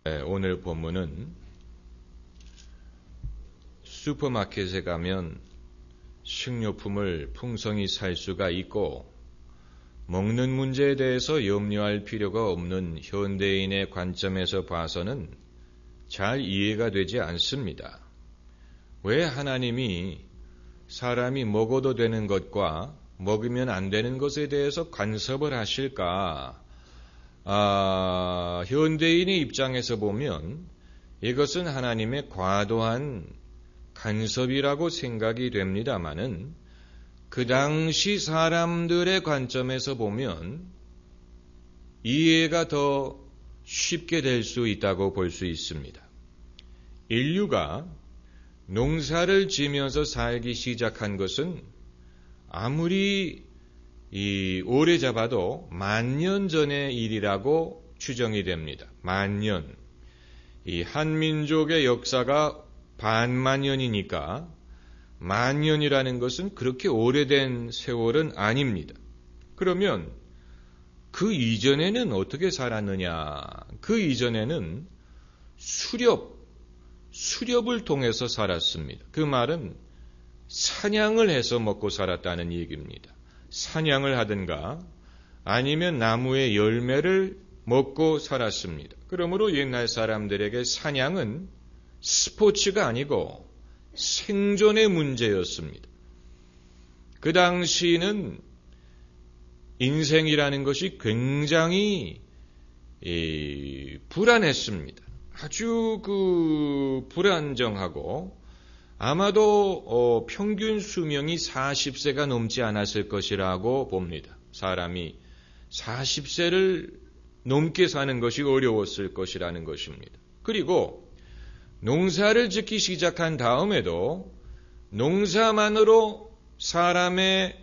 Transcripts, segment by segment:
오늘 본문은 슈퍼마켓에 가면 식료품을 풍성히 살 수가 있고 먹는 문제에 대해서 염려할 필요가 없는 현대인의 관점에서 봐서는 잘 이해가 되지 않습니다. 왜 하나님이 사람이 먹어도 되는 것과 먹으면 안 되는 것에 대해서 간섭을 하실까? 현대인의 입장에서 보면 이것은 하나님의 과도한 간섭이라고 생각이 됩니다마는 그 당시 사람들의 관점에서 보면 이해가 더 쉽게 될 수 있다고 볼 수 있습니다. 인류가 농사를 지면서 살기 시작한 것은 아무리 오래 잡아도 10,000년 전의 일이라고 추정이 됩니다. 10,000년. 이 한민족의 역사가 반만 년이니까 10,000년이라는 것은 그렇게 오래된 세월은 아닙니다. 그러면 그 이전에는 어떻게 살았느냐? 그 이전에는 수렵을 통해서 살았습니다. 그 말은 사냥을 해서 먹고 살았다는 얘기입니다. 사냥을 하든가 아니면 나무의 열매를 먹고 살았습니다. 그러므로 옛날 사람들에게 사냥은 스포츠가 아니고 생존의 문제였습니다. 그 당시는 인생이라는 것이 굉장히 불안했습니다. 아주 불안정하고 아마도 평균 수명이 40세가 넘지 않았을 것이라고 봅니다. 사람이 40세를 넘게 사는 것이 어려웠을 것이라는 것입니다. 그리고 농사를 짓기 시작한 다음에도 농사만으로 사람의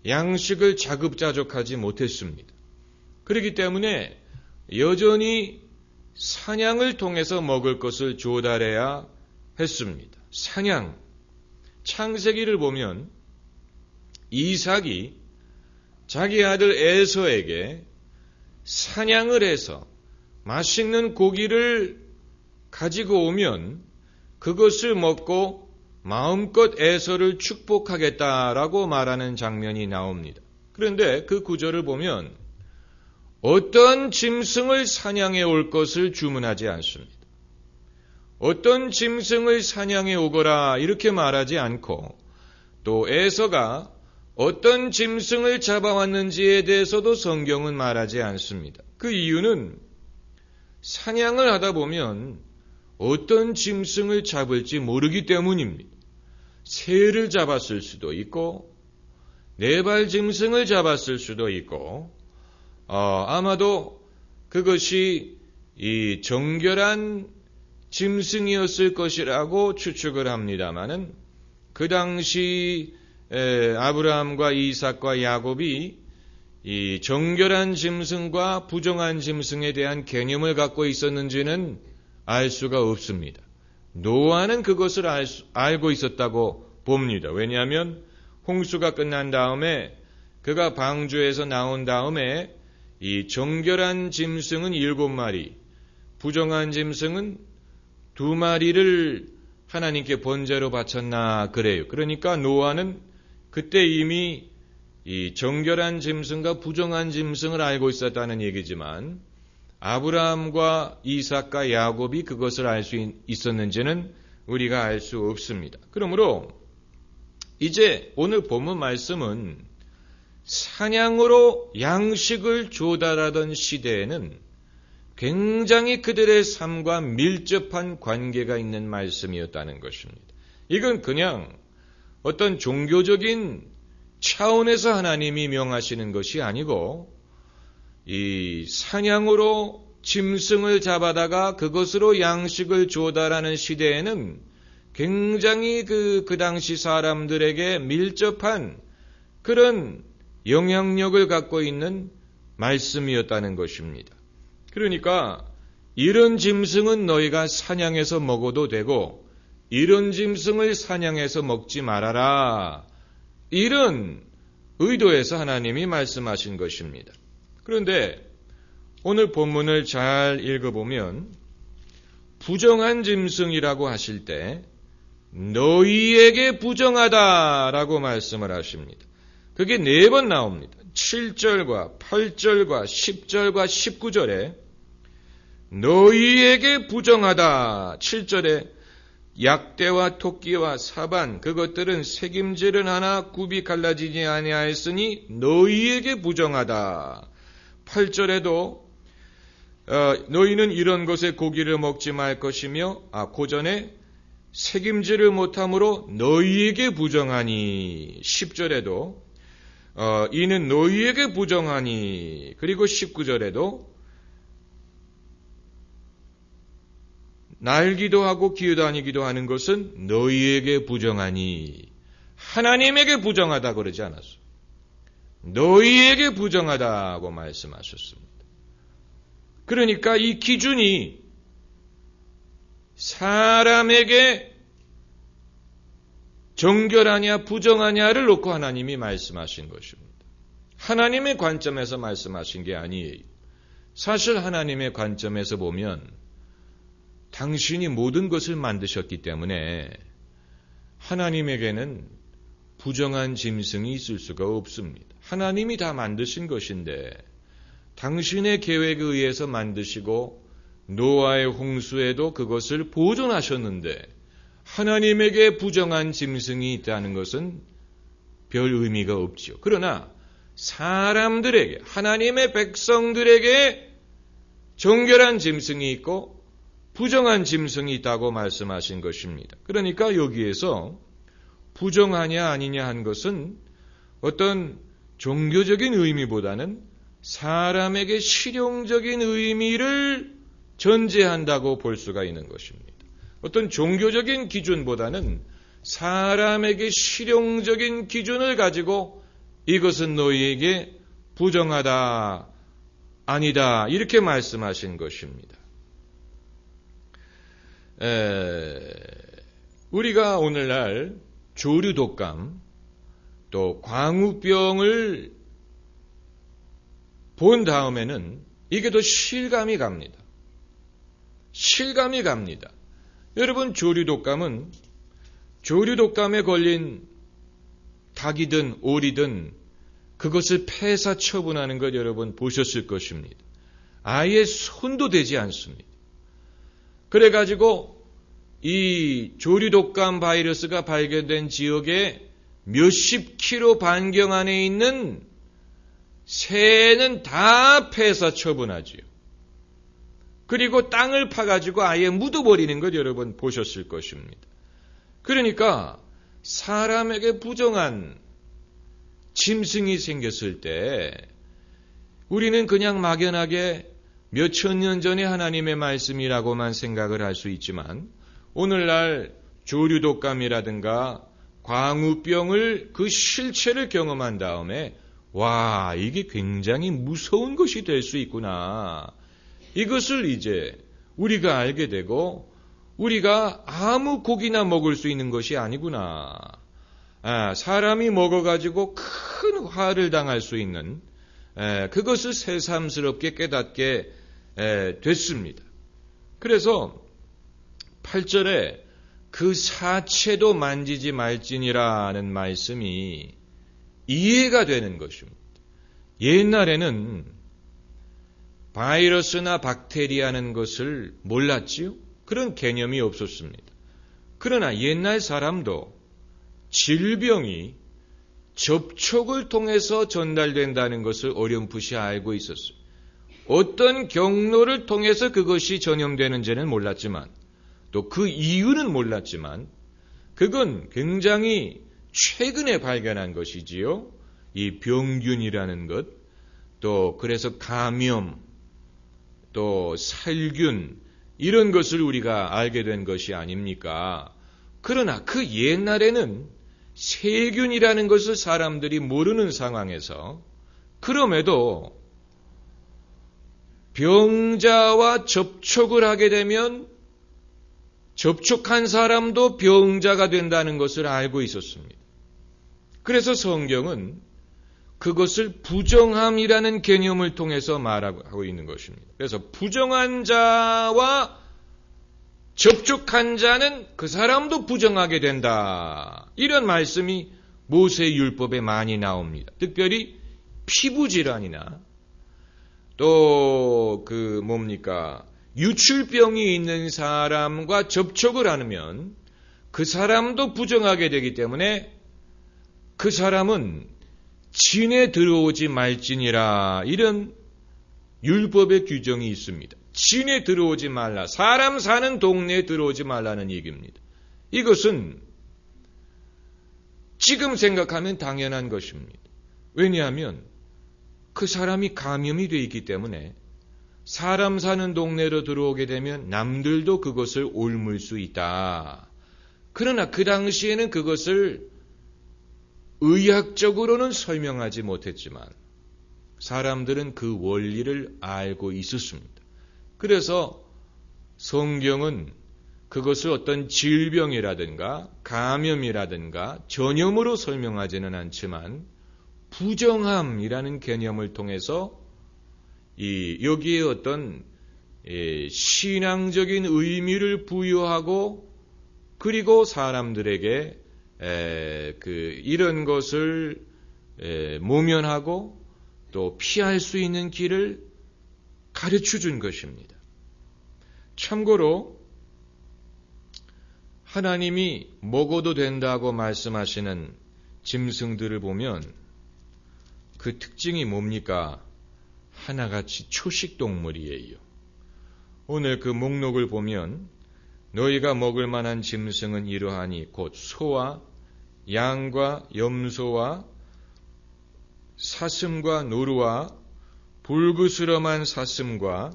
양식을 자급자족하지 못했습니다. 그렇기 때문에 여전히 사냥을 통해서 먹을 것을 조달해야 했습니다. 사냥. 창세기를 보면 이삭이 자기 아들 에서에게 사냥을 해서 맛있는 고기를 가지고 오면 그것을 먹고 마음껏 에서를 축복하겠다라고 말하는 장면이 나옵니다. 그런데 그 구절을 보면 어떤 짐승을 사냥해 올 것을 주문하지 않습니다. 어떤 짐승을 사냥해 오거라 이렇게 말하지 않고 또 에서가 어떤 짐승을 잡아왔는지에 대해서도 성경은 말하지 않습니다. 그 이유는 사냥을 하다 보면 어떤 짐승을 잡을지 모르기 때문입니다. 새를 잡았을 수도 있고 4발 짐승을 잡았을 수도 있고 아마도 그것이 이 정결한 짐승이었을 것이라고 추측을 합니다마는 그 당시 아브라함과 이삭과 야곱이 이 정결한 짐승과 부정한 짐승에 대한 개념을 갖고 있었는지는 알 수가 없습니다. 노아는 그것을 알고 있었다고 봅니다. 왜냐하면 홍수가 끝난 다음에 그가 방주에서 나온 다음에 이 정결한 짐승은 7마리, 부정한 짐승은 2마리를 하나님께 번제로 바쳤나 그래요. 그러니까 노아는 그때 이미 이 정결한 짐승과 부정한 짐승을 알고 있었다는 얘기지만 아브라함과 이삭과 야곱이 그것을 알 수 있었는지는 우리가 알 수 없습니다. 그러므로 이제 오늘 본문 말씀은 사냥으로 양식을 조달하던 시대에는 굉장히 그들의 삶과 밀접한 관계가 있는 말씀이었다는 것입니다. 이건 그냥 어떤 종교적인 차원에서 하나님이 명하시는 것이 아니고 이 사냥으로 짐승을 잡아다가 그것으로 양식을 조달하는 시대에는 굉장히 그 당시 사람들에게 밀접한 그런 영향력을 갖고 있는 말씀이었다는 것입니다. 그러니까 이런 짐승은 너희가 사냥해서 먹어도 되고 이런 짐승을 사냥해서 먹지 말아라. 이런 의도에서 하나님이 말씀하신 것입니다. 그런데 오늘 본문을 잘 읽어보면 부정한 짐승이라고 하실 때 너희에게 부정하다라고 말씀을 하십니다. 그게 4번 나옵니다. 7절과 8절과 10절과 19절에 너희에게 부정하다. 7절에 약대와 토끼와 사반 그것들은 색임질은 하나 굽이 갈라지지 아니하였으니 너희에게 부정하다. 8절에도 너희는 이런 것에 고기를 먹지 말 것이며 고전에 색임질을 못함으로 너희에게 부정하니. 10절에도 이는 너희에게 부정하니. 그리고 19절에도 날기도 하고 기어다니기도 하는 것은 너희에게 부정하니. 하나님에게 부정하다 그러지 않았어요. 너희에게 부정하다고 말씀하셨습니다. 그러니까 이 기준이 사람에게 정결하냐 부정하냐를 놓고 하나님이 말씀하신 것입니다. 하나님의 관점에서 말씀하신 게 아니에요. 사실 하나님의 관점에서 보면 당신이 모든 것을 만드셨기 때문에 하나님에게는 부정한 짐승이 있을 수가 없습니다. 하나님이 다 만드신 것인데 당신의 계획에 의해서 만드시고 노아의 홍수에도 그것을 보존하셨는데 하나님에게 부정한 짐승이 있다는 것은 별 의미가 없지요. 그러나 사람들에게, 하나님의 백성들에게 정결한 짐승이 있고 부정한 짐승이 있다고 말씀하신 것입니다. 그러니까 여기에서 부정하냐 아니냐 한 것은 어떤 종교적인 의미보다는 사람에게 실용적인 의미를 전제한다고 볼 수가 있는 것입니다. 어떤 종교적인 기준보다는 사람에게 실용적인 기준을 가지고 이것은 너희에게 부정하다, 아니다 이렇게 말씀하신 것입니다. 우리가 오늘날 조류독감 또 광우병을 본 다음에는 이게 더 실감이 갑니다. 실감이 갑니다. 여러분 조류독감은 조류독감에 걸린 닭이든 오리든 그것을 폐사 처분하는 것 여러분 보셨을 것입니다. 아예 손도 대지 않습니다. 그래가지고 이 조류독감 바이러스가 발견된 지역에 몇십 킬로 반경 안에 있는 새는 다 폐사 처분하지요. 그리고 땅을 파가지고 아예 묻어버리는 것 여러분 보셨을 것입니다. 그러니까 사람에게 부정한 짐승이 생겼을 때 우리는 그냥 막연하게 몇천 년 전에 하나님의 말씀이라고만 생각을 할 수 있지만 오늘날 조류독감이라든가 광우병을 그 실체를 경험한 다음에 와, 이게 굉장히 무서운 것이 될 수 있구나. 이것을 이제 우리가 알게 되고 우리가 아무 고기나 먹을 수 있는 것이 아니구나. 사람이 먹어가지고 큰 화를 당할 수 있는 그것을 새삼스럽게 깨닫게 됐습니다. 그래서 8절에 그 사체도 만지지 말지니라는 말씀이 이해가 되는 것입니다. 옛날에는 바이러스나 박테리아는 것을 몰랐지요? 그런 개념이 없었습니다. 그러나 옛날 사람도 질병이 접촉을 통해서 전달된다는 것을 어렴풋이 알고 있었어요. 어떤 경로를 통해서 그것이 전염되는지는 몰랐지만 또 그 이유는 몰랐지만 그건 굉장히 최근에 발견한 것이지요. 이 병균이라는 것, 또 그래서 감염, 또 살균 이런 것을 우리가 알게 된 것이 아닙니까? 그러나 그 옛날에는 세균이라는 것을 사람들이 모르는 상황에서 그럼에도 병자와 접촉을 하게 되면 접촉한 사람도 병자가 된다는 것을 알고 있었습니다. 그래서 성경은 그것을 부정함이라는 개념을 통해서 말하고 있는 것입니다. 그래서 부정한 자와 접촉한 자는 그 사람도 부정하게 된다. 이런 말씀이 모세의 율법에 많이 나옵니다. 특별히 피부질환이나 또 유출병이 있는 사람과 접촉을 하면 그 사람도 부정하게 되기 때문에 그 사람은 진에 들어오지 말지니라. 이런 율법의 규정이 있습니다. 진에 들어오지 말라. 사람 사는 동네에 들어오지 말라는 얘기입니다. 이것은 지금 생각하면 당연한 것입니다. 왜냐하면 그 사람이 감염이 되어 있기 때문에 사람 사는 동네로 들어오게 되면 남들도 그것을 옮을 수 있다. 그러나 그 당시에는 그것을 의학적으로는 설명하지 못했지만 사람들은 그 원리를 알고 있었습니다. 그래서 성경은 그것을 어떤 질병이라든가 감염이라든가 전염으로 설명하지는 않지만 부정함이라는 개념을 통해서 여기에 어떤 신앙적인 의미를 부여하고 그리고 사람들에게 이런 것을 모면하고 또 피할 수 있는 길을 가르쳐 준 것입니다. 참고로 하나님이 먹어도 된다고 말씀하시는 짐승들을 보면 그 특징이 뭡니까? 하나같이 초식동물이에요. 오늘 그 목록을 보면 너희가 먹을 만한 짐승은 이러하니 곧 소와 양과 염소와 사슴과 노루와 불그스름한 사슴과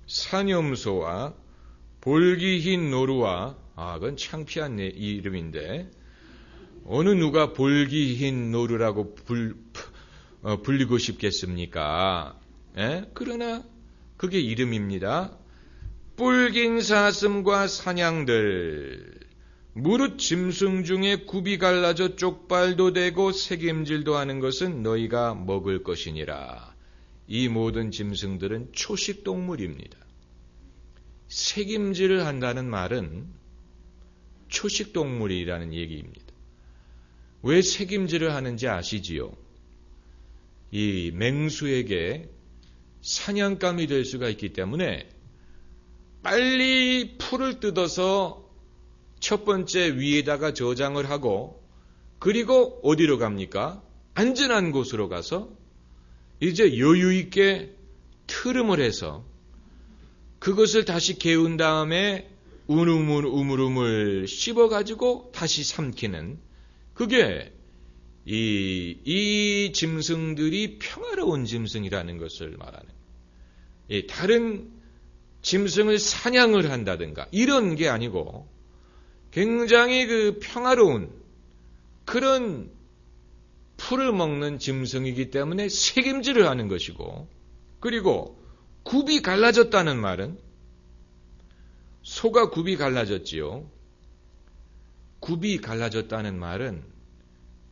산염소와 볼기흰 노루와 그건 창피한 이름인데 어느 누가 볼기흰 노루라고 불리고 싶겠습니까? 그러나 그게 이름입니다. 뿔긴 사슴과 사냥들, 무릇 짐승 중에 굽이 갈라져 쪽발도 되고 새김질도 하는 것은 너희가 먹을 것이니라. 이 모든 짐승들은 초식동물입니다. 새김질을 한다는 말은 초식동물이라는 얘기입니다. 왜 새김질을 하는지 아시지요? 이 맹수에게 사냥감이 될 수가 있기 때문에 빨리 풀을 뜯어서 첫 번째 위에다가 저장을 하고 그리고 어디로 갑니까? 안전한 곳으로 가서 이제 여유 있게 트름을 해서 그것을 다시 개운 다음에 우물우물 씹어가지고 다시 삼키는 그게 이 짐승들이 평화로운 짐승이라는 것을 말하는 다른 짐승을 사냥을 한다든가 이런 게 아니고 굉장히 그 평화로운 그런 풀을 먹는 짐승이기 때문에 새김질을 하는 것이고 그리고 굽이 갈라졌다는 말은 소가 굽이 갈라졌지요. 굽이 갈라졌다는 말은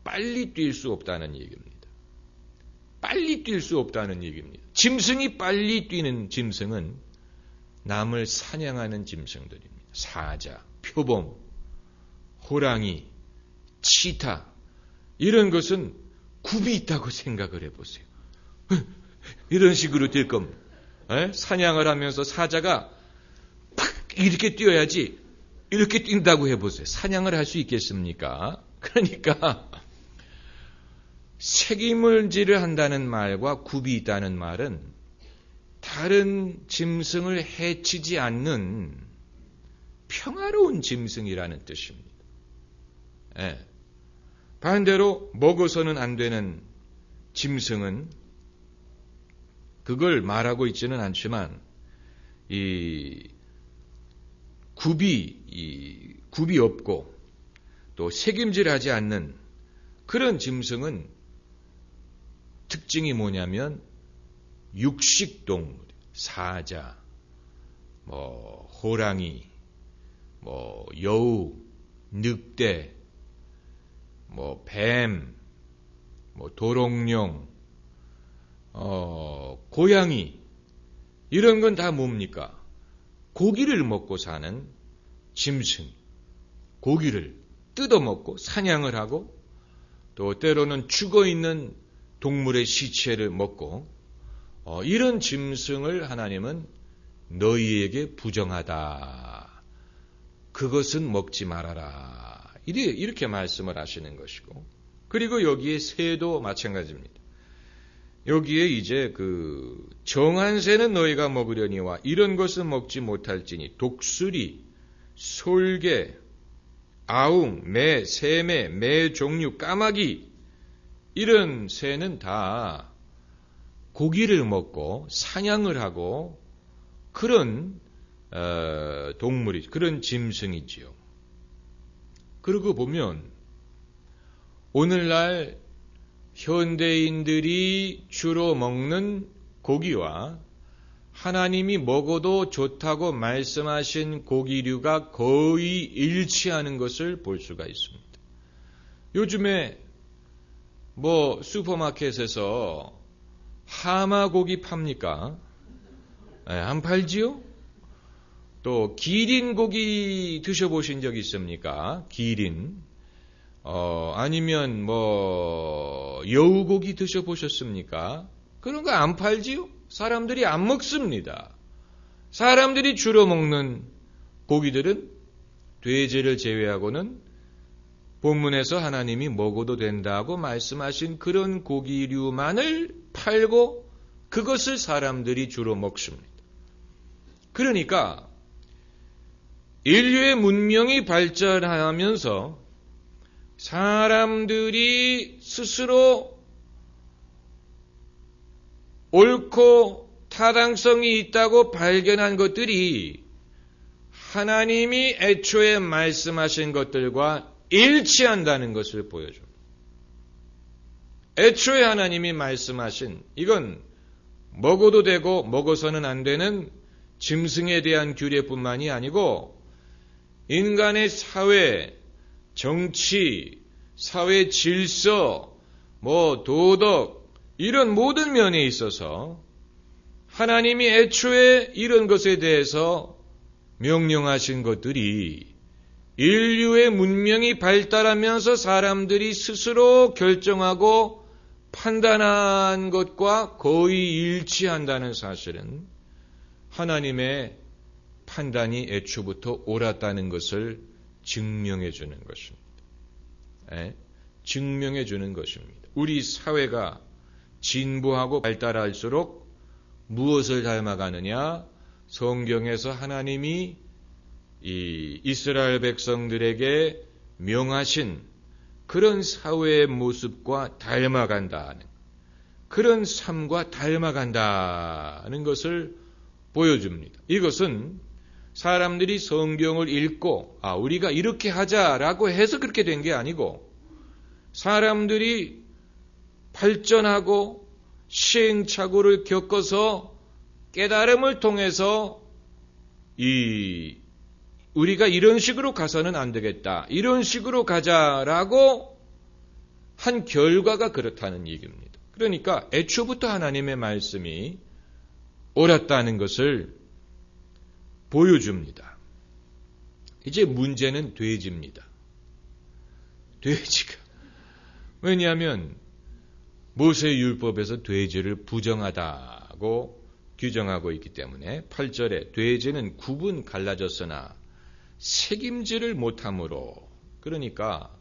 빨리 뛸 수 없다는 얘기입니다. 빨리 뛸 수 없다는 얘기입니다. 짐승이 빨리 뛰는 짐승은 남을 사냥하는 짐승들입니다. 사자, 표범, 호랑이, 치타 이런 것은 굽이 있다고 생각을 해보세요. 이런 식으로 뛸 겁니다. 사냥을 하면서 사자가 팍 이렇게 뛰어야지 이렇게 뛴다고 해보세요. 사냥을 할 수 있겠습니까? 그러니까 새김질을 한다는 말과 굽이 있다는 말은 다른 짐승을 해치지 않는 평화로운 짐승이라는 뜻입니다. 반대로 먹어서는 안 되는 짐승은 그걸 말하고 있지는 않지만 굽이 없고 또 새김질하지 않는 그런 짐승은 특징이 뭐냐면 육식동물, 사자, 호랑이, 여우, 늑대, 뱀, 도롱뇽, 고양이 이런 건 다 뭡니까? 고기를 먹고 사는 짐승, 고기를 뜯어먹고 사냥을 하고 또 때로는 죽어있는 동물의 시체를 먹고 이런 짐승을 하나님은 너희에게 부정하다. 그것은 먹지 말아라. 이렇게 말씀을 하시는 것이고 그리고 여기에 새도 마찬가지입니다. 여기에 이제 그 정한 새는 너희가 먹으려니와 이런 것은 먹지 못할지니 독수리, 솔개, 아웅, 매, 새매, 매 종류, 까마귀 이런 새는 다 고기를 먹고 사냥을 하고 그런 동물이 그런 짐승이지요. 그러고 보면 오늘날 현대인들이 주로 먹는 고기와 하나님이 먹어도 좋다고 말씀하신 고기류가 거의 일치하는 것을 볼 수가 있습니다. 요즘에 슈퍼마켓에서 하마고기 팝니까? 안 팔지요? 또 기린 고기 드셔보신 적 있습니까? 기린. 아니면 여우고기 드셔보셨습니까? 그런 거 안 팔지요? 사람들이 안 먹습니다. 사람들이 주로 먹는 고기들은 돼지를 제외하고는 본문에서 하나님이 먹어도 된다고 말씀하신 그런 고기류만을 팔고 그것을 사람들이 주로 먹습니다. 그러니까 인류의 문명이 발전하면서 사람들이 스스로 옳고 타당성이 있다고 발견한 것들이 하나님이 애초에 말씀하신 것들과 일치한다는 것을 보여줍니다. 애초에 하나님이 말씀하신 이건 먹어도 되고 먹어서는 안 되는 짐승에 대한 규례뿐만이 아니고 인간의 사회, 정치, 사회 질서, 도덕 이런 모든 면에 있어서 하나님이 애초에 이런 것에 대해서 명령하신 것들이 인류의 문명이 발달하면서 사람들이 스스로 결정하고 판단한 것과 거의 일치한다는 사실은 하나님의 판단이 애초부터 옳았다는 것을 증명해 주는 것입니다. 증명해 주는 것입니다. 우리 사회가 진보하고 발달할수록 무엇을 닮아가느냐? 성경에서 하나님이 이 이스라엘 백성들에게 명하신 그런 사회의 모습과 닮아간다는 그런 삶과 닮아간다는 것을 보여줍니다. 이것은 사람들이 성경을 읽고 우리가 이렇게 하자라고 해서 그렇게 된 게 아니고 사람들이 발전하고 시행착오를 겪어서 깨달음을 통해서 우리가 이런 식으로 가서는 안 되겠다. 이런 식으로 가자라고 한 결과가 그렇다는 얘기입니다. 그러니까 애초부터 하나님의 말씀이 옳았다는 것을 보여줍니다. 이제 문제는 돼지입니다. 돼지가. 왜냐하면 모세율법에서 돼지를 부정하다고 규정하고 있기 때문에 8절에 돼지는 굽은 갈라졌으나 책임지를 못함으로 그러니까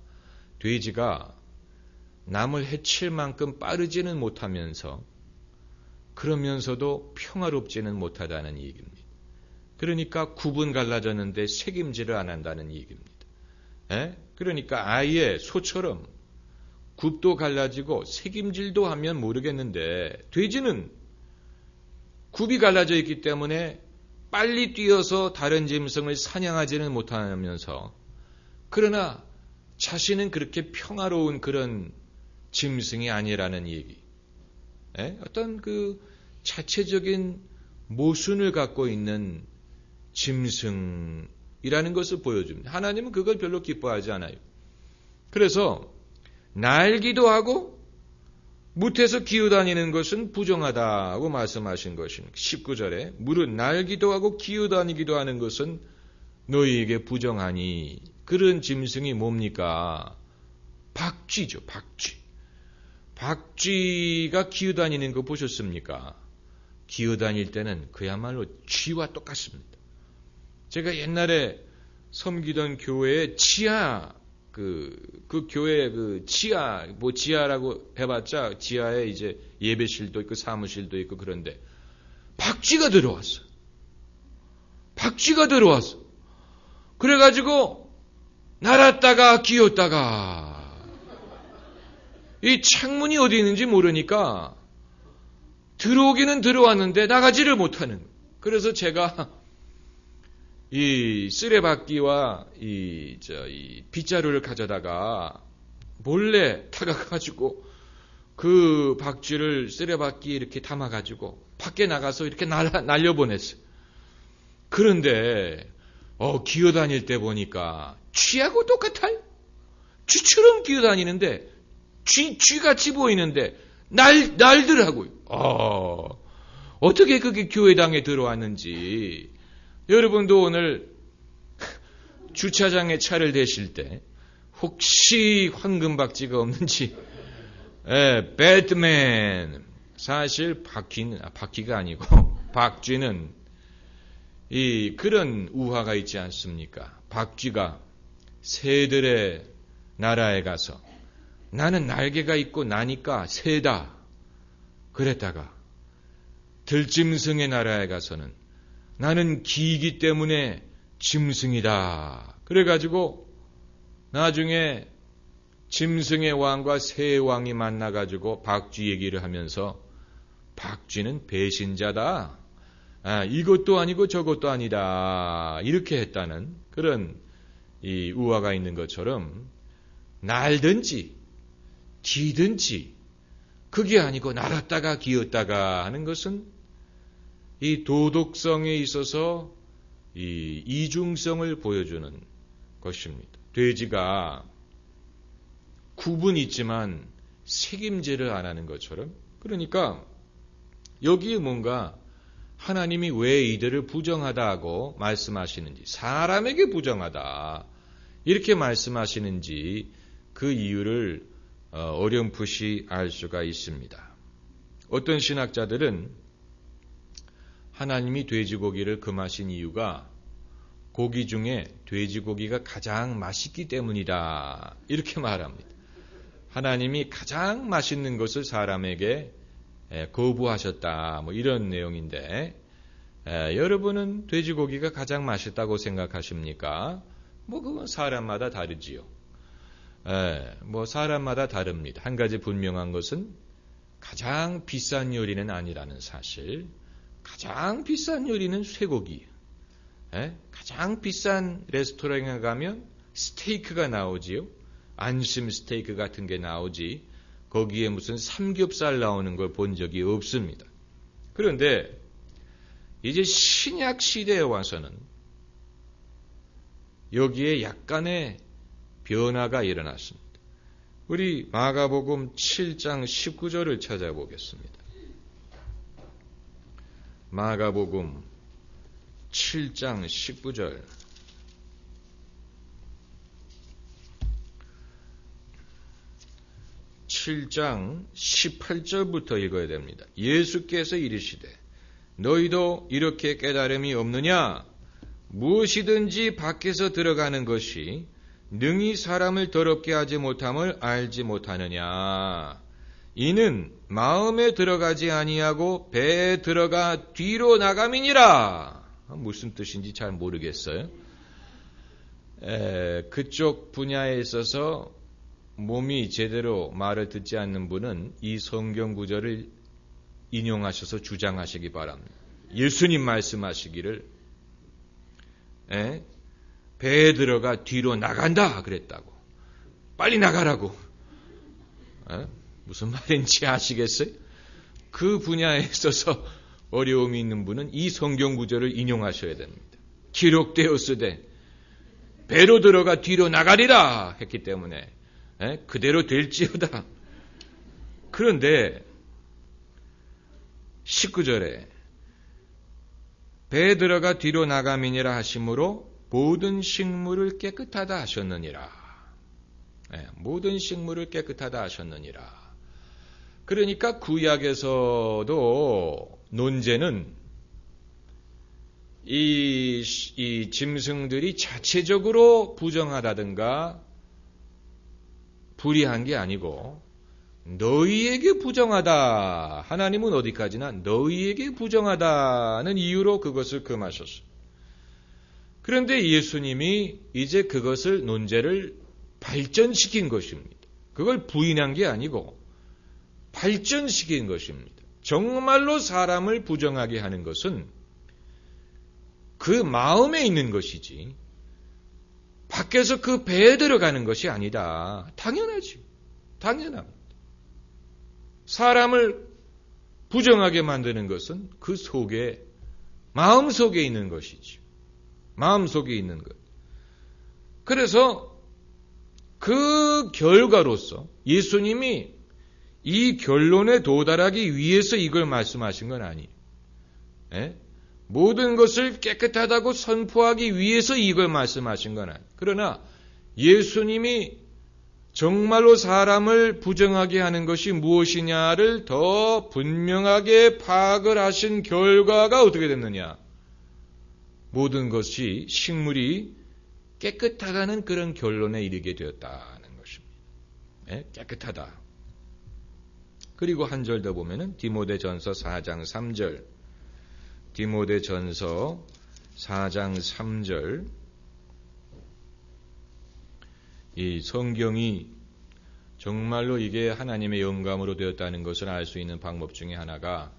돼지가 남을 해칠 만큼 빠르지는 못하면서 그러면서도 평화롭지는 못하다는 얘기입니다. 그러니까 굽은 갈라졌는데 책임지를 안 한다는 얘기입니다. 그러니까 아예 소처럼 굽도 갈라지고 책임질도 하면 모르겠는데 돼지는 굽이 갈라져 있기 때문에 빨리 뛰어서 다른 짐승을 사냥하지는 못하면서 그러나 자신은 그렇게 평화로운 그런 짐승이 아니라는 얘기. 어떤 그 자체적인 모순을 갖고 있는 짐승이라는 것을 보여줍니다. 하나님은 그걸 별로 기뻐하지 않아요. 그래서 날기도 하고 무태서 기어다니는 것은 부정하다고 말씀하신 것입니다. 19절에 무릇 날기도 하고 기어다니기도 하는 것은 너희에게 부정하니. 그런 짐승이 뭡니까? 박쥐죠. 박쥐. 박쥐가 기어다니는 거 보셨습니까? 기어다닐 때는 그야말로 쥐와 똑같습니다. 제가 옛날에 섬기던 교회의 지하, 그 교회 지하라고 해봤자 지하에 이제 예배실도 있고 사무실도 있고 그런데 박쥐가 들어왔어. 박쥐가 들어왔어. 그래가지고 날았다가 기었다가 이 창문이 어디 있는지 모르니까 들어오기는 들어왔는데 나가지를 못하는 거예요. 그래서 제가 이 쓰레받기와 이 빗자루를 가져다가 몰래 다가가지고 그 박쥐를 쓰레받기에 이렇게 담아가지고 밖에 나가서 이렇게 날려보냈어요. 그런데 기어다닐 때 보니까 쥐하고 똑같아요. 쥐처럼 기어다니는데 쥐같이 보이는데 날더라고요. 어떻게 그게 교회당에 들어왔는지. 여러분도 오늘 주차장에 차를 대실 때 혹시 황금박쥐가 없는지 배트맨 사실 바퀴가 아니고 박쥐는 그런 우화가 있지 않습니까? 박쥐가 새들의 나라에 가서 나는 날개가 있고 나니까 새다 그랬다가 들짐승의 나라에 가서는 나는 기이기 때문에 짐승이다. 그래가지고 나중에 짐승의 왕과 새의 왕이 만나가지고 박쥐 얘기를 하면서 박쥐는 배신자다. 이것도 아니고 저것도 아니다. 이렇게 했다는 그런 이 우화가 있는 것처럼 날든지 기든지 그게 아니고 날았다가 기었다가 하는 것은 이 도덕성에 있어서 이 이중성을 보여주는 것입니다. 돼지가 굽은 있지만 책임제를 안 하는 것처럼 그러니까 여기에 뭔가 하나님이 왜 이들을 부정하다고 말씀하시는지 사람에게 부정하다 이렇게 말씀하시는지 그 이유를 어렴풋이 알 수가 있습니다. 어떤 신학자들은 하나님이 돼지고기를 금하신 이유가 고기 중에 돼지고기가 가장 맛있기 때문이다. 이렇게 말합니다. 하나님이 가장 맛있는 것을 사람에게 거부하셨다. 뭐 이런 내용인데 여러분은 돼지고기가 가장 맛있다고 생각하십니까? 뭐 그건 사람마다 다르지요. 뭐 사람마다 다릅니다. 한 가지 분명한 것은 가장 비싼 요리는 아니라는 사실. 가장 비싼 요리는 쇠고기. 가장 비싼 레스토랑에 가면 스테이크가 나오지요. 안심 스테이크 같은 게 나오지. 거기에 무슨 삼겹살 나오는 걸 본 적이 없습니다. 그런데 이제 신약 시대에 와서는 여기에 약간의 변화가 일어났습니다. 우리 마가복음 7장 19절을 찾아보겠습니다. 마가복음 7장 19절. 7장 18절부터 읽어야 됩니다. 예수께서 이르시되 너희도 이렇게 깨달음이 없느냐? 무엇이든지 밖에서 들어가는 것이 능히 사람을 더럽게 하지 못함을 알지 못하느냐? 이는 마음에 들어가지 아니하고 배에 들어가 뒤로 나감이니라. 무슨 뜻인지 잘 모르겠어요. 그쪽 분야에 있어서 몸이 제대로 말을 듣지 않는 분은 이 성경 구절을 인용하셔서 주장하시기 바랍니다. 예수님 말씀하시기를 배에 들어가 뒤로 나간다 그랬다고. 빨리 나가라고. 무슨 말인지 아시겠어요? 그 분야에 있어서 어려움이 있는 분은 이 성경 구절을 인용하셔야 됩니다. 기록되었으되 배로 들어가 뒤로 나가리라 했기 때문에 그대로 될지어다. 그런데 19절에 배에 들어가 뒤로 나감이니라 하심으로 모든 식물을 깨끗하다 하셨느니라. 모든 식물을 깨끗하다 하셨느니라. 그러니까 구약에서도 논제는 이 짐승들이 자체적으로 부정하다든가 불의한 게 아니고 너희에게 부정하다. 하나님은 어디까지나 너희에게 부정하다는 이유로 그것을 금하셨어요. 그런데 예수님이 이제 그것을 논제를 발전시킨 것입니다. 그걸 부인한 게 아니고 발전시킨 것입니다. 정말로 사람을 부정하게 하는 것은 그 마음에 있는 것이지 밖에서 그 배에 들어가는 것이 아니다. 당연하지. 당연합니다. 사람을 부정하게 만드는 것은 그 속에 마음 속에 있는 것이지. 마음 속에 있는 것. 그래서 그 결과로서 예수님이 이 결론에 도달하기 위해서 이걸 말씀하신 건 아니에요. 모든 것을 깨끗하다고 선포하기 위해서 이걸 말씀하신 건 아니에요. 그러나 예수님이 정말로 사람을 부정하게 하는 것이 무엇이냐를 더 분명하게 파악을 하신 결과가 어떻게 됐느냐. 모든 것이 식물이 깨끗하다는 그런 결론에 이르게 되었다는 것입니다. 깨끗하다. 그리고 한 절 더 보면은 디모데전서 4장 3절. 디모데전서 4장 3절. 이 성경이 정말로 이게 하나님의 영감으로 되었다는 것을 알 수 있는 방법 중에 하나가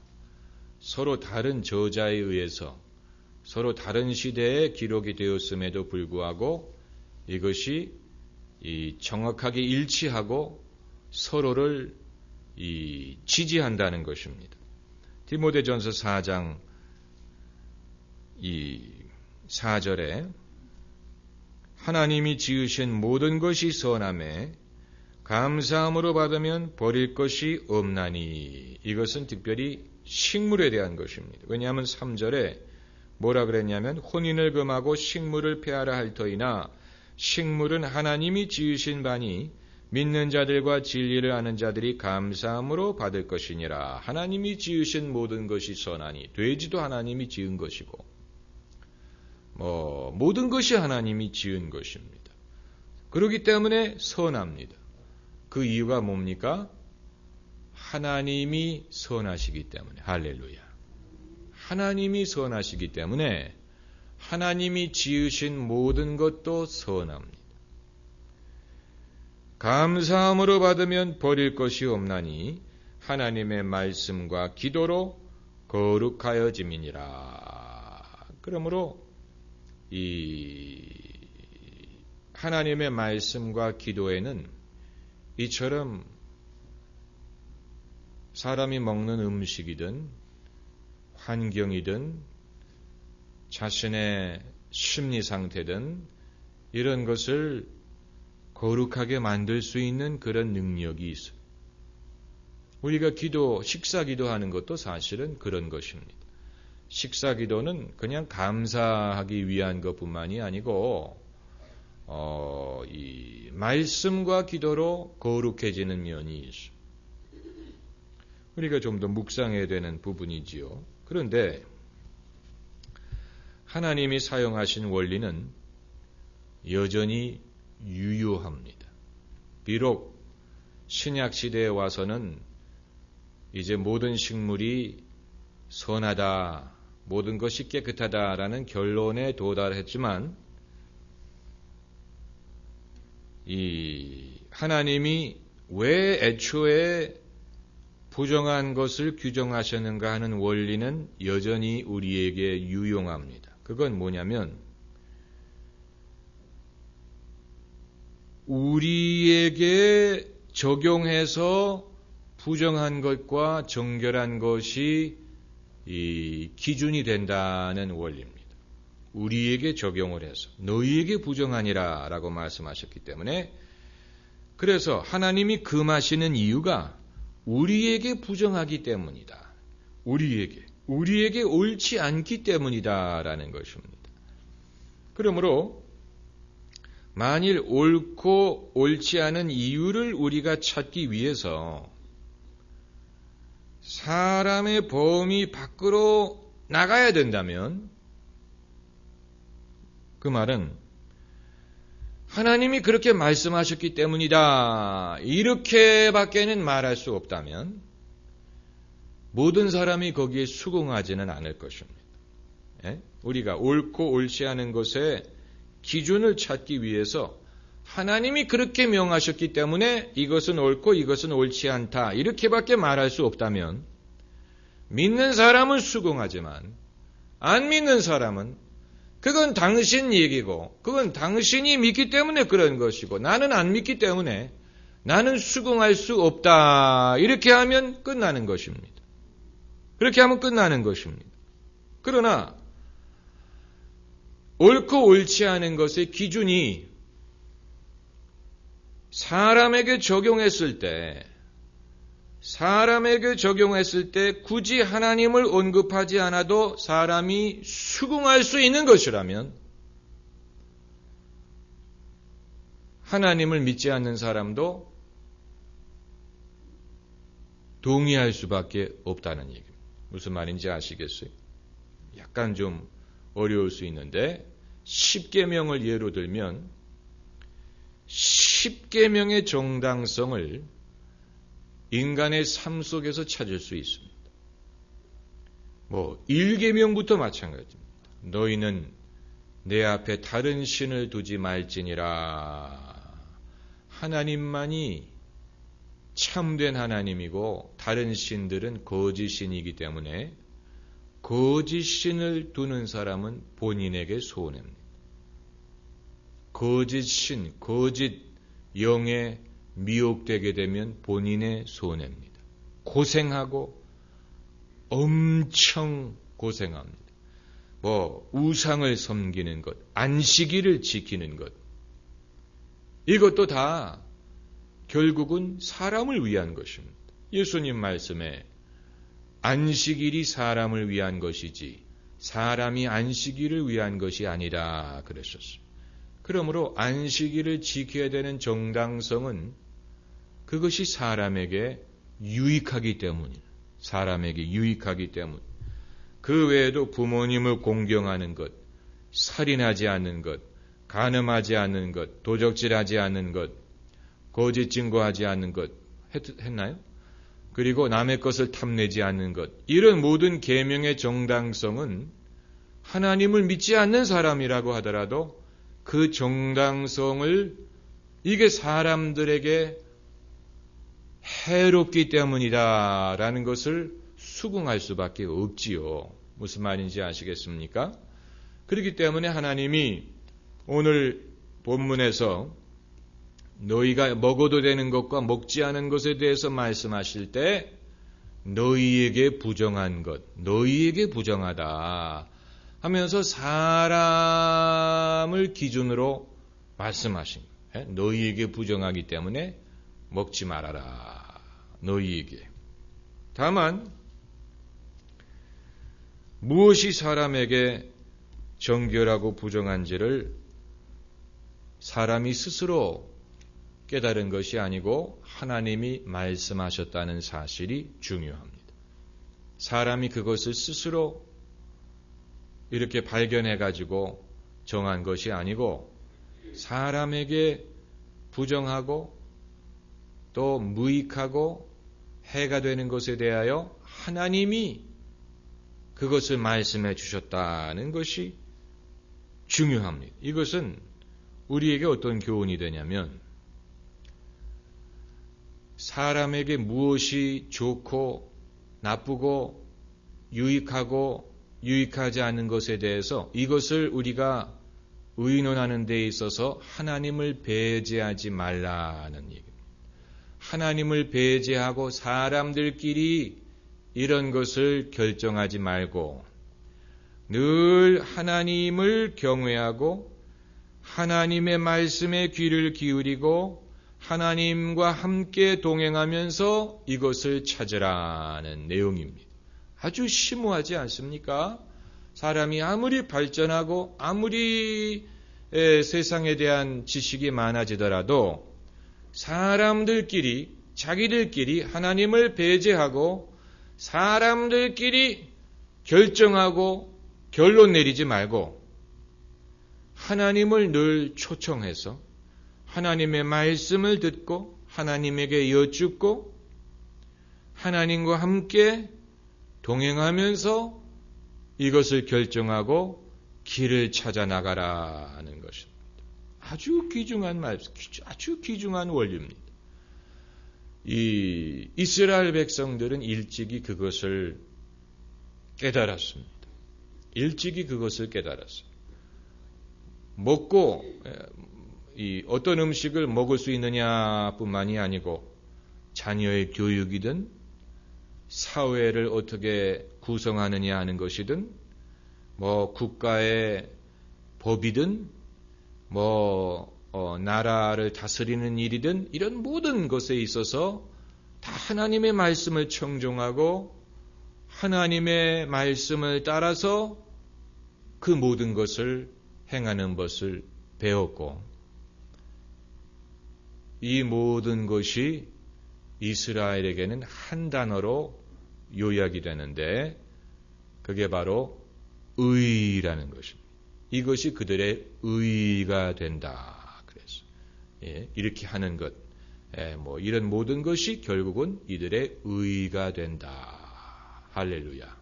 서로 다른 저자에 의해서 서로 다른 시대에 기록이 되었음에도 불구하고 이것이 정확하게 일치하고 서로를 지지한다는 것입니다. 디모데전서 4장 4절에 하나님이 지으신 모든 것이 선하매 감사함으로 받으면 버릴 것이 없나니. 이것은 특별히 식물에 대한 것입니다. 왜냐하면 3절에 뭐라 그랬냐면 혼인을 금하고 식물을 폐하라 할 터이나 식물은 하나님이 지으신 바니 믿는 자들과 진리를 아는 자들이 감사함으로 받을 것이니라. 하나님이 지으신 모든 것이 선하니. 돼지도 하나님이 지은 것이고 모든 것이 하나님이 지은 것입니다. 그렇기 때문에 선합니다. 그 이유가 뭡니까? 하나님이 선하시기 때문에. 할렐루야. 하나님이 선하시기 때문에 하나님이 지으신 모든 것도 선합니다. 감사함으로 받으면 버릴 것이 없나니 하나님의 말씀과 기도로 거룩하여짐이니라. 그러므로 이 하나님의 말씀과 기도에는 이처럼 사람이 먹는 음식이든 환경이든 자신의 심리 상태든 이런 것을 거룩하게 만들 수 있는 그런 능력이 있어요. 우리가 식사 기도하는 것도 사실은 그런 것입니다. 식사 기도는 그냥 감사하기 위한 것뿐만이 아니고 이 말씀과 기도로 거룩해지는 면이 있어요. 우리가 좀 더 묵상해야 되는 부분이지요. 그런데 하나님이 사용하신 원리는 여전히 유효합니다. 비록 신약 시대에 와서는 이제 모든 식물이 선하다, 모든 것이 깨끗하다라는 결론에 도달했지만 이 하나님이 왜 애초에 부정한 것을 규정하셨는가 하는 원리는 여전히 우리에게 유용합니다. 그건 뭐냐면 우리에게 적용해서 부정한 것과 정결한 것이 이 기준이 된다는 원리입니다. 우리에게 적용을 해서 너희에게 부정하니라 라고 말씀하셨기 때문에 그래서 하나님이 금하시는 이유가 우리에게 부정하기 때문이다. 우리에게 옳지 않기 때문이다 라는 것입니다. 그러므로 만일 옳고 옳지 않은 이유를 우리가 찾기 위해서 사람의 범위 밖으로 나가야 된다면 그 말은 하나님이 그렇게 말씀하셨기 때문이다. 이렇게밖에는 말할 수 없다면 모든 사람이 거기에 수긍하지는 않을 것입니다. 우리가 옳고 옳지 않은 것에 기준을 찾기 위해서 하나님이 그렇게 명하셨기 때문에 이것은 옳고 이것은 옳지 않다. 이렇게밖에 말할 수 없다면 믿는 사람은 수긍하지만 안 믿는 사람은 그건 당신 얘기고 그건 당신이 믿기 때문에 그런 것이고 나는 안 믿기 때문에 나는 수긍할 수 없다. 이렇게 하면 끝나는 것입니다. 그렇게 하면 끝나는 것입니다. 그러나 옳고 옳지 않은 것의 기준이 사람에게 적용했을 때 굳이 하나님을 언급하지 않아도 사람이 수긍할 수 있는 것이라면 하나님을 믿지 않는 사람도 동의할 수밖에 없다는 얘기입니다. 무슨 말인지 아시겠어요? 약간 좀 어려울 수 있는데 10계명을 예로 들면 10계명의 정당성을 인간의 삶 속에서 찾을 수 있습니다. 1계명부터 마찬가지입니다. 너희는 내 앞에 다른 신을 두지 말지니라. 하나님만이 참된 하나님이고 다른 신들은 거짓신이기 때문에 거짓신을 두는 사람은 본인에게 손해입니다. 거짓신, 거짓 영에 미혹되게 되면 본인의 손해입니다. 고생하고 엄청 고생합니다. 우상을 섬기는 것, 안식일을 지키는 것, 이것도 다 결국은 사람을 위한 것입니다. 예수님 말씀에 안식일이 사람을 위한 것이지 사람이 안식일을 위한 것이 아니라 그러셨습니다. 그러므로 안식일을 지켜야 되는 정당성은 그것이 사람에게 유익하기 때문이에요. 사람에게 유익하기 때문. 그 외에도 부모님을 공경하는 것, 살인하지 않는 것, 간음하지 않는 것, 도적질하지 않는 것, 거짓 증거하지 않는 것 했나요? 그리고 남의 것을 탐내지 않는 것, 이런 모든 계명의 정당성은 하나님을 믿지 않는 사람이라고 하더라도 그 정당성을 이게 사람들에게 해롭기 때문이다라는 것을 수긍할 수밖에 없지요. 무슨 말인지 아시겠습니까? 그렇기 때문에 하나님이 오늘 본문에서 너희가 먹어도 되는 것과 먹지 않은 것에 대해서 말씀하실 때 너희에게 부정한 것, 너희에게 부정하다 하면서 사람을 기준으로 말씀하신 거예요. 너희에게 부정하기 때문에 먹지 말아라. 너희에게. 다만 무엇이 사람에게 정결하고 부정한지를 사람이 스스로 깨달은 것이 아니고 하나님이 말씀하셨다는 사실이 중요합니다. 사람이 그것을 스스로 이렇게 발견해가지고 정한 것이 아니고 사람에게 부정하고 또 무익하고 해가 되는 것에 대하여 하나님이 그것을 말씀해 주셨다는 것이 중요합니다. 이것은 우리에게 어떤 교훈이 되냐면 사람에게 무엇이 좋고 나쁘고 유익하고 유익하지 않은 것에 대해서 이것을 우리가 의논하는 데 있어서 하나님을 배제하지 말라는 얘기입니다. 하나님을 배제하고 사람들끼리 이런 것을 결정하지 말고 늘 하나님을 경외하고 하나님의 말씀에 귀를 기울이고 하나님과 함께 동행하면서 이것을 찾으라는 내용입니다. 아주 심오하지 않습니까? 사람이 아무리 발전하고 아무리 세상에 대한 지식이 많아지더라도 사람들끼리 자기들끼리 하나님을 배제하고 사람들끼리 결정하고 결론 내리지 말고 하나님을 늘 초청해서 하나님의 말씀을 듣고 하나님에게 여쭙고 하나님과 함께 동행하면서 이것을 결정하고 길을 찾아 나가라는 것입니다. 아주 귀중한 말씀, 아주 귀중한 원리입니다. 이 이스라엘 백성들은 일찍이 그것을 깨달았습니다. 일찍이 그것을 깨달았어요. 먹고 이 어떤 음식을 먹을 수 있느냐뿐만이 아니고 자녀의 교육이든 사회를 어떻게 구성하느냐 하는 것이든 국가의 법이든 나라를 다스리는 일이든 이런 모든 것에 있어서 다 하나님의 말씀을 청종하고 하나님의 말씀을 따라서 그 모든 것을 행하는 것을 배웠고 이 모든 것이 이스라엘에게는 한 단어로 요약이 되는데 그게 바로 의라는 것입니다. 이것이 그들의 의가 된다. 그래서 이렇게 하는 것, 이런 모든 것이 결국은 이들의 의가 된다. 할렐루야.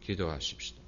기도하십시다.